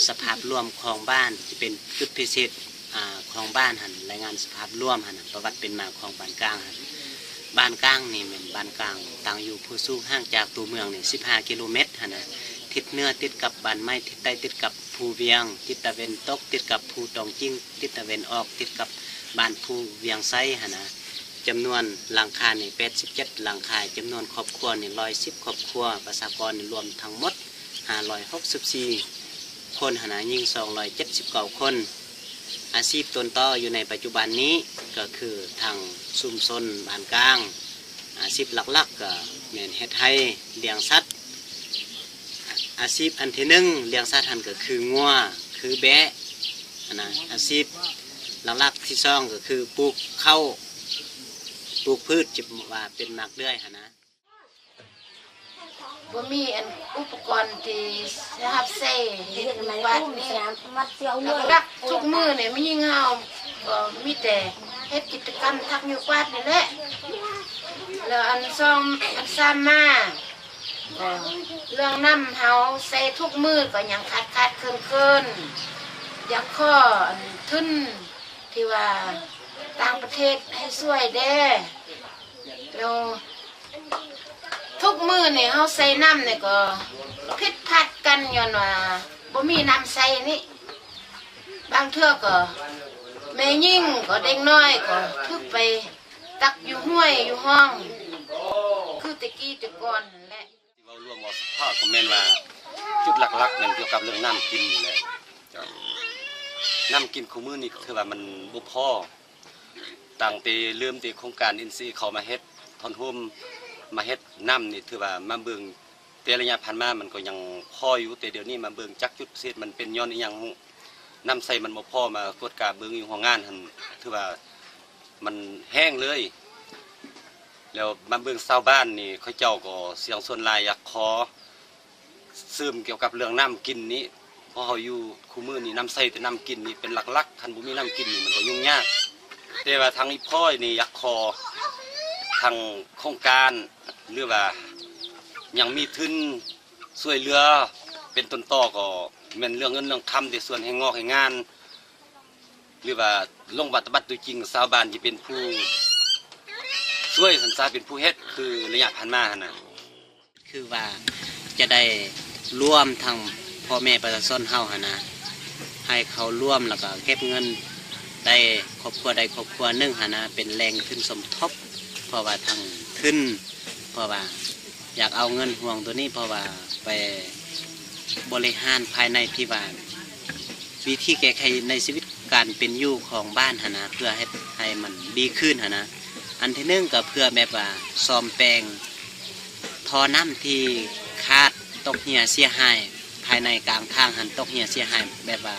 สภาพร่วมของบ้านจะเป็นจุดพิเศษของบ้านหันรายงานสภาพร่วมหันประวัติเป็นมาของบ้านกลางหันบ้านกลางนี่เป็นบ้านกลางตั้งอยู่ผู้สูงห่างจากตัวเมืองนี่15 กิโลเมตรหันนะทิศเหนือติดกับบ้านไม้ทิศใต้ติดกับภูเวียงทิศตะวันตกติดกับภูตองจิ้งทิศตะวันออกติดกับบ้านภูเวียงไซหันนะจำนวนหลังคานี่87หลังคาจำนวนครอบครัวนี่110ครอบครัวประชากรนี่รวมทั้งหมด564คนหันนะยิ่ง279คนอาชีพต้นต่ออยู่ในปัจจุบันนี้ก็คือทางชุมชนบ้านกลางอาชีพหลักๆก็แม่นเฮ็ดไร่เลี้ยงสัตว์อาชีพอันที่หนึ่งเลี้ยงสัตว์หันก็คืองัวคือแบะนะอาชีพหลักๆที่สองก็คือปลูกข้าวปลูกพืชจิบว่าเป็นหมากเลื่อยหันนะบ่มีอันอุปกรณ์ที่รับใช้เฮ็ดในบ้านนี่รักทุกมื้อนี่มีเงาก็มีแต่เฮ็ดกิจกรรมทักอยู่บ้านนี่แหละแล้วอันซ่อมอันซ่ามาเรื่องน้ำเฮาใส่ทุกมื้อก็ยังขาดเคินอยากขอทุนที่ว่าต่างประเทศให้ช่วยเด้แล้วทุกมื้อนี่เฮาใส่น้ำนี่ก็ผิดพลาดกันย้อนว่าบ่มีน้ำใส่นี่บางเทื่อก็แม่ยิ่งก็เด็กน้อยก็ทึกไปตักอยู่ห้วยอยู่ห้องคือตะกี้ตะก่อนนั่นแหละที่เราร่วมว่าภาคคอมเมนต์ว่าจุดหลักๆนั่นเกี่ยวกับเรื่องน้ำกินนี่แหละน้ำกินคู่มื้อนี่คือว่ามันบ่พอตั้งแต่เริ่มที่โครงการอินทรีย์เข้ามาเฮ็ดทอนหุ่มมาเฮ็ดน้ำนี่ถือว่ามาเบิ่งแต่ระยะผ่านมามันก็ยังพออยู่แต่เดี๋ยวนี้มาเบิ่งจักจุดเศษมันเป็นย้อนอีหยังน้ำใส่มันบ่พอมากดกาเบิ่งอยู่ห้องงานหั่นถือว่ามันแห้งเลยแล้วมาเบิ่งชาวบ้านนี่เขาเจ้าก็เสียงส่วนหลายอยากขอซึมเกี่ยวกับเรื่องน้ำกินนี้เพราะเฮาอยู่คู่มื้อนี่น้ำใส่แต่น้ำกินนี่เป็นหลักๆคันบ่มีน้ำกินนี่มันก็ยุ่งยากแต่ว่าทางอีพ่อยนี่อยากขอทางโครงการหรือว่ายังมีทุนช่วยเหลือเป็นต้นต่อก็แม่นเรื่องเงินเรื่องคำแต่ส่วนให้งอกให้งานหรือว่าลงปฏิบัติตัวจริงชาวบ้านที่เป็นผู้ช่วยสันสาเป็นผู้เฮ็ดคือระยะผ่านมานะคือว่าจะได้ร่วมทางพ่อแม่ประชาชนเฮานะให้เขาร่วมแล้วก็เก็บเงินได้ครอบครัวใดครอบครัวหนึ่งนะเป็นแรงทุนสมทบเพราะว่าทางทุนเพราะว่าอยากเอาเงินห่วงตัวนี้เพราะว่าไปบริหารภายในที่บ้านวิธีแก้ไขในชีวิตการเป็นอยู่ของบ้านนะเพื่อให้มันดีขึ้นนะอันที่หนึ่งก็เพื่อแบบว่าซ่อมแปลงท่อน้ำที่ขาดตกเหี่ยเสียหายภายในกลางทางหันตกเหี่ยเสียหายแบบว่า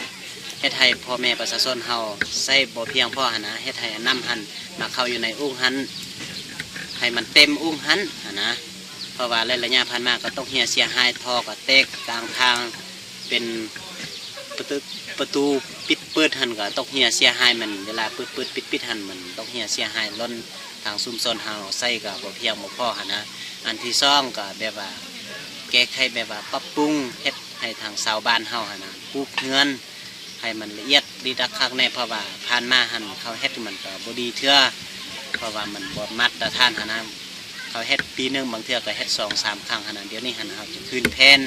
เฮ็ดให้พ่อแม่ประชาชนเฮาใส่บ่เพียงพอนะเฮ็ดให้น้ำหันมาเข้าอยู่ในอุ้งหันให้มันเต็มอุ้งหันนะเพราะว่าระยะผ่านมาก็ตกเหี่ยเสียหายท่อก็แตกกลางทางเป็นประตูปิดเปิดหันก็ตกเหี่ยเสียหายมันเวลาเปิดปิดหันมันตกเหี่ยเสียหายล้นทางชุมชนเฮาใส่ก็บ่เพียงบ่พอนะอันที่สองก็แบบว่าแก้ไขแบบว่าปรับปรุงเฮ็ดให้ทางชาวบ้านเฮานะปลูกเฮือนให้มันละเอียดดีดักคักแน่เพราะว่าผ่านมาหันเขาเฮ็ดมันก็บ่ดีเทื่อเพราะว่ามันบ่มาตรฐานนะเขาเฮ็ดปีนึงบางเทื่อก็เฮ็ด2-3 ครั้งนะเดี๋ยวนี้หันเฮาจะคืนแทน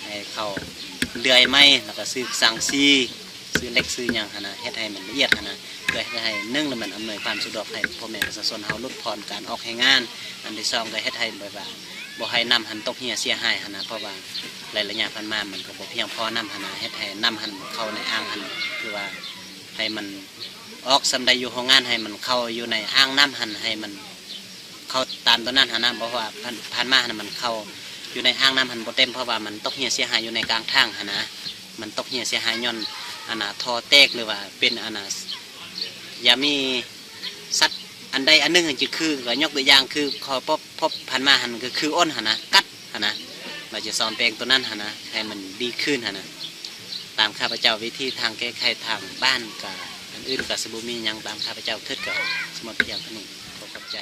ให้เขาเลื่อยไม้แล้วก็ซื้อสังซีซื้อเล็กซื้อหยังนะเฮ็ดให้มันละเอียดนะเพื่อให้นึ่งแล้วมันอำนวยความสะดวกให้พ่อแม่ประชาชนเฮาลดผ่อนการออกให้งานอันที่สองก็เฮ็ดให้แบบว่าบ่ให้น้ำหันตกเหี่ยเสียหายนะเพราะว่าระยะผ่านมามันก็บ่เพียงพอน้ำหันนะเฮ็ดให้น้ำหันเข้าในอ่างหันคือว่าให้มันออกสำใดอยู่ของงานให้มันเข้าอยู่ในอ่างน้ำหันให้มันเข้าตามตัวนั้นนะเพราะว่าผ่านมามันเข้าอยู่ในอ่างน้ำหันบ่เต็มเพราะว่ามันตกเหี่ยเสียหายอยู่ในกลางทางนะมันตกเหี่ยเสียหายย้อนท่อแตกหรือว่าเป็นอย่ามีสัตว์อันใดอันหนึ่งจะคือก็ยกตัวอย่างคือขอพบผ่านมาหันก็คืออ้นนะกัดนะเราจะซ่อมแปลงตัวนั้นนะให้มันดีขึ้นนะตามข้าพเจ้าวิธีทางแก้ไขทางบ้านกับอันอื่นกับสบู่มีอย่างตามข้าพเจ้าคิดกับสมุดเพียงเท่านี้ขอขอบใจ